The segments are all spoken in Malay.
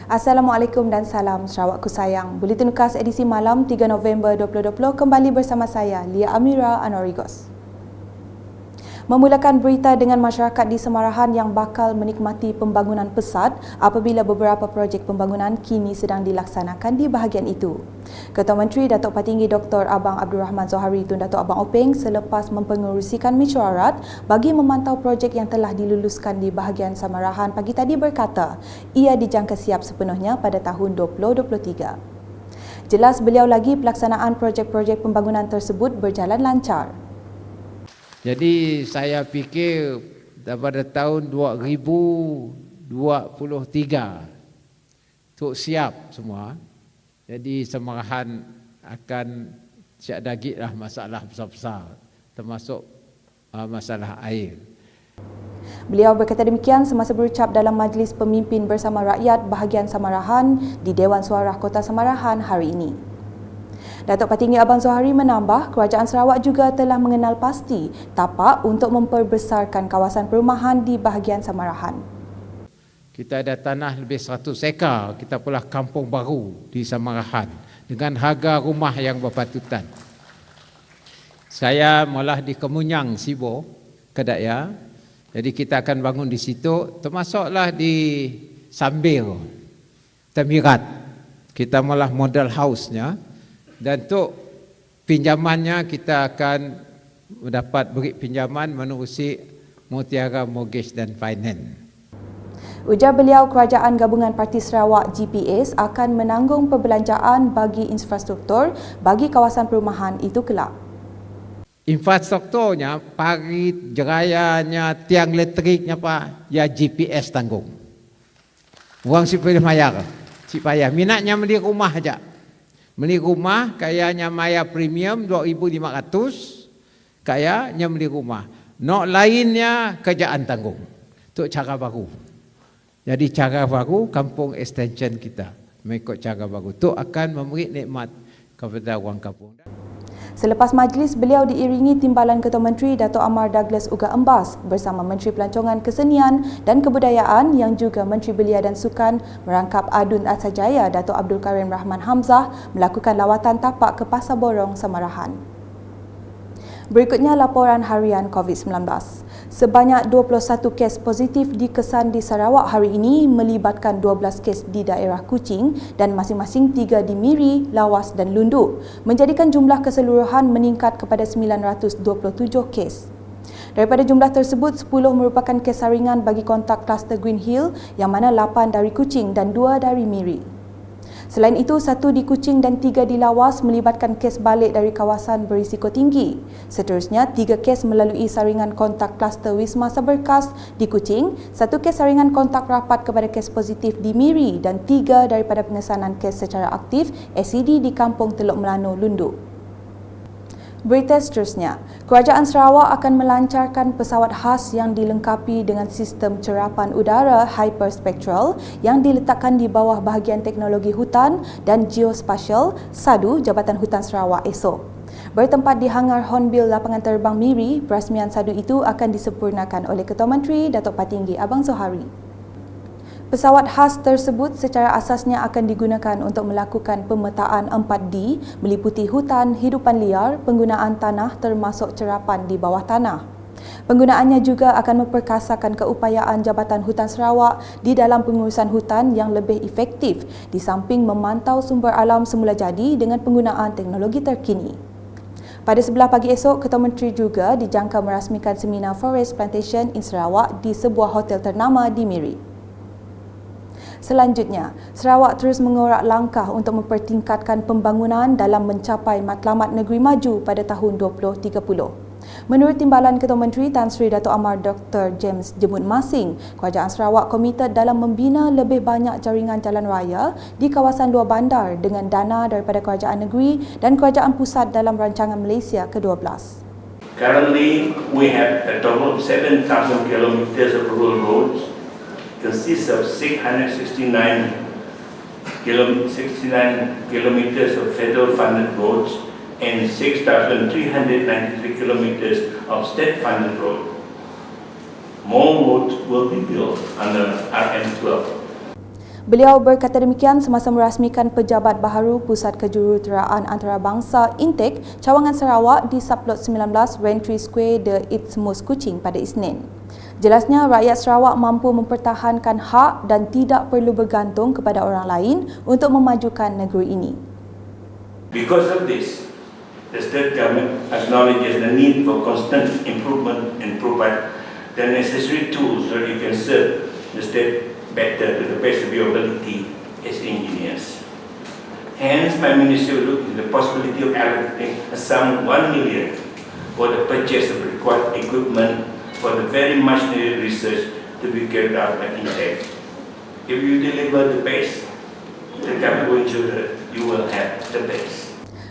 Assalamualaikum dan salam Sarawakku sayang. Buletin Ukas edisi malam 3 November 2020 kembali bersama saya, Lia Amira Anorigos. Memulakan berita dengan masyarakat di Semarahan yang bakal menikmati pembangunan pesat apabila beberapa projek pembangunan kini sedang dilaksanakan di bahagian itu. Ketua Menteri Datuk Patinggi Dr. Abang Abdul Rahman Zohari Tun Datuk Abang Openg selepas mempengerusikan mesyuarat bagi memantau projek yang telah diluluskan di bahagian Semarahan pagi tadi berkata ia dijangka siap sepenuhnya pada tahun 2023. Jelas beliau lagi pelaksanaan projek-projek pembangunan tersebut berjalan lancar. Jadi saya fikir pada tahun 2023 untuk siap semua. Jadi Semarahan akan siap dagitlah masalah besar-besar termasuk masalah air. Beliau berkata demikian semasa berucap dalam majlis pemimpin bersama rakyat bahagian Semarahan di Dewan Suara Kota Semarahan hari ini. Datuk Patinggi Abang Zohari menambah, Kerajaan Sarawak juga telah mengenal pasti tapak untuk memperbesarkan kawasan perumahan di bahagian Semarahan. Kita ada tanah lebih 100 ekar, kita pula kampung baru di Semarahan dengan harga rumah yang berpatutan. Saya malah di Kemunyang, Sibo, Kedaya. Jadi kita akan bangun di situ, termasuklah di Sambil, Temirat. Kita malah model house-nya. Dan untuk pinjamannya kita akan mendapat beri pinjaman menerusi Mutiara Mortgage dan Finance. Ujar beliau Kerajaan Gabungan Parti Sarawak GPS akan menanggung perbelanjaan bagi infrastruktur bagi kawasan perumahan itu kelak. Infrastrukturnya, parit, jerayanya, tiang elektriknya Pak, ya GPS tanggung. Orang si boleh mayar, si payah. Minatnya beli rumah aja. Beli rumah kayaknya maya premium 2,500, kayaknya beli rumah. Nok lainnya kerjaan tanggung. Untuk cara baru. Jadi cara baru kampung extension kita mengikut cara baru. Itu akan memberi nikmat kepada orang kampung. Selepas majlis, beliau diiringi Timbalan Ketua Menteri Datuk Amar Douglas Uga Embas bersama Menteri Pelancongan Kesenian dan Kebudayaan yang juga Menteri Belia dan Sukan merangkap Adun Asajaya Datuk Abdul Karim Rahman Hamzah melakukan lawatan tapak ke Pasar Borong, Semarahan. Berikutnya laporan harian COVID-19. Sebanyak 21 kes positif dikesan di Sarawak hari ini melibatkan 12 kes di daerah Kuching dan masing-masing 3 di Miri, Lawas dan Lundu, menjadikan jumlah keseluruhan meningkat kepada 927 kes. Daripada jumlah tersebut, 10 merupakan kes saringan bagi kontak kluster Green Hill yang mana 8 dari Kuching dan 2 dari Miri. Selain itu, 1 di Kuching dan 3 di Lawas melibatkan kes balik dari kawasan berisiko tinggi. Seterusnya, 3 kes melalui saringan kontak kluster Wisma Saberkas di Kuching, 1 kes saringan kontak rapat kepada kes positif di Miri dan 3 daripada pengesanan kes secara aktif SCD di Kampung Teluk Melano, Lundu. Berita seterusnya, Kerajaan Sarawak akan melancarkan pesawat khas yang dilengkapi dengan sistem cerapan udara hyperspectral yang diletakkan di bawah bahagian teknologi hutan dan geospatial SADU Jabatan Hutan Sarawak esok. Bertempat di hangar Hornbill Lapangan Terbang Miri, perasmian SADU itu akan disempurnakan oleh Ketua Menteri Datuk Patinggi Abang Zohari. Pesawat khas tersebut secara asasnya akan digunakan untuk melakukan pemetaan 4D meliputi hutan, hidupan liar, penggunaan tanah termasuk cerapan di bawah tanah. Penggunaannya juga akan memperkasakan keupayaan Jabatan Hutan Sarawak di dalam pengurusan hutan yang lebih efektif di samping memantau sumber alam semula jadi dengan penggunaan teknologi terkini. Pada sebelah pagi esok, Ketua Menteri juga dijangka merasmikan seminar Forest Plantation in Sarawak di sebuah hotel ternama di Miri. Selanjutnya, Sarawak terus mengorak langkah untuk mempertingkatkan pembangunan dalam mencapai matlamat negeri maju pada tahun 2030. Menurut Timbalan Ketua Menteri Tan Sri Datuk Amar Dr. James Jemut Masing, Kerajaan Sarawak komited dalam membina lebih banyak jaringan jalan raya di kawasan luar bandar dengan dana daripada Kerajaan Negeri dan Kerajaan Pusat dalam Rancangan Malaysia ke-12. Currently, we have a total of 7,000 kilometers of rural roads, consists of 669 kilometers of federal funded roads and 6,393 kilometers of state funded roads. More roads will be built under RM12. Beliau berkata demikian semasa merasmikan pejabat baharu Pusat Kejuruteraan Antarabangsa Intek Cawangan Sarawak di Subplot 19 Rentry Square The Isthmus Kuching pada Isnin. Jelasnya rakyat Sarawak mampu mempertahankan hak dan tidak perlu bergantung kepada orang lain untuk memajukan negeri ini. Because of this, the state government acknowledges the need for constant improvement and provide the necessary tools so that you can serve the state better to the best of your ability as engineers. Hence, my ministry will look into the possibility of allocating a sum of 1 million for the purchase of required equipment for the very much needed research to be carried out by Intech. If you deliver the best, the government will ensure that you will have the best.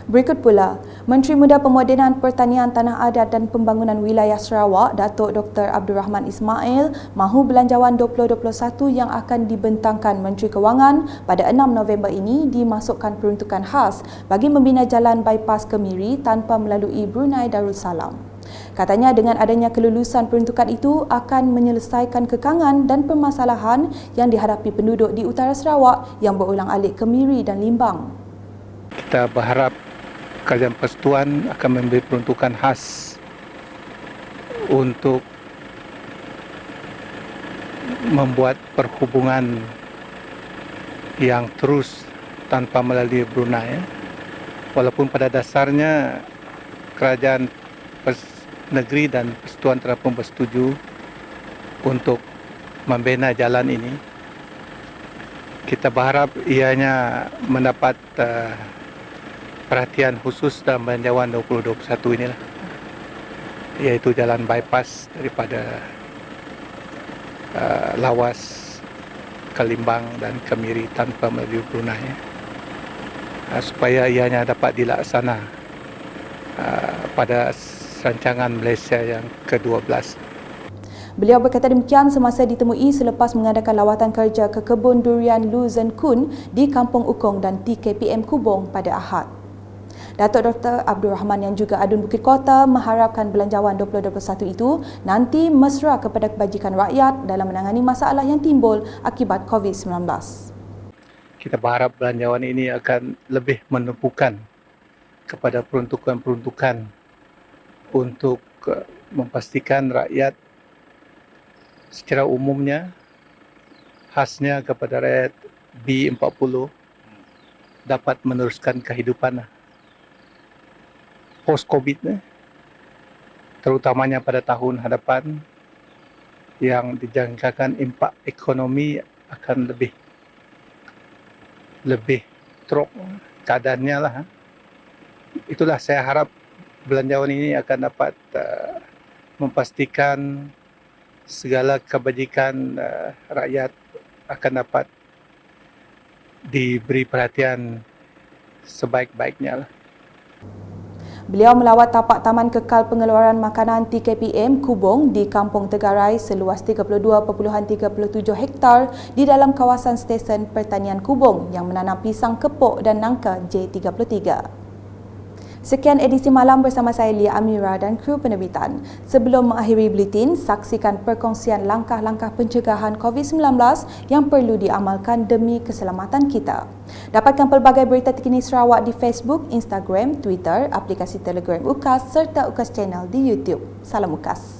Berikut pula, Menteri Muda Pemodenan Pertanian Tanah Adat dan Pembangunan Wilayah Sarawak, Datuk Dr. Abdul Rahman Ismail, mahu Belanjawan 2021 yang akan dibentangkan Menteri Kewangan pada 6 November ini dimasukkan peruntukan khas bagi membina jalan bypass Kemiri tanpa melalui Brunei Darussalam. Katanya dengan adanya kelulusan peruntukan itu akan menyelesaikan kekangan dan permasalahan yang dihadapi penduduk di utara Sarawak yang berulang-alik Kemiri dan Limbang. Kita berharap Kerajaan Persekutuan akan memberi peruntukan khas untuk membuat perhubungan yang terus tanpa melalui Brunei. Walaupun pada dasarnya Kerajaan Negeri dan Persekutuan telah pun bersetuju untuk membina jalan ini. Kita berharap ianya mendapat perhatian khusus dalam Belanjawan 2021 inilah, iaitu jalan bypass daripada Lawas ke Limbang dan Kemiri tanpa melalui Brunei, supaya ianya dapat dilaksana pada rancangan Malaysia yang ke-12. Beliau berkata demikian semasa ditemui selepas mengadakan lawatan kerja ke kebun durian Lu Zen Kun di Kampung Ukong dan TKPM Kubong pada Ahad. Datuk Dr. Abdul Rahman yang juga Adun Bukit Kota mengharapkan Belanjawan 2021 itu nanti mesra kepada kebajikan rakyat dalam menangani masalah yang timbul akibat COVID-19. Kita berharap Belanjawan ini akan lebih menumpukan kepada peruntukan-peruntukan untuk memastikan rakyat secara umumnya, khasnya kepada rakyat B40 dapat meneruskan kehidupan post-COVID, terutamanya pada tahun hadapan yang dijangkakan impak ekonomi akan lebih teruk keadaannya lah. Itulah saya harap Belanjawan ini akan dapat memastikan segala kebajikan rakyat akan dapat diberi perhatian sebaik-baiknya lah. Beliau melawat tapak Taman Kekal Pengeluaran Makanan TKPM Kubong di Kampung Tegarai seluas 32.37 hektar di dalam kawasan Stesen Pertanian Kubong yang menanam pisang kepok dan nangka J33. Sekian edisi malam bersama saya Lia Amira dan kru penerbitan. Sebelum mengakhiri buletin, saksikan perkongsian langkah-langkah pencegahan COVID-19 yang perlu diamalkan demi keselamatan kita. Dapatkan pelbagai berita terkini Sarawak di Facebook, Instagram, Twitter, aplikasi Telegram UKAS serta UKAS Channel di YouTube. Salam UKAS.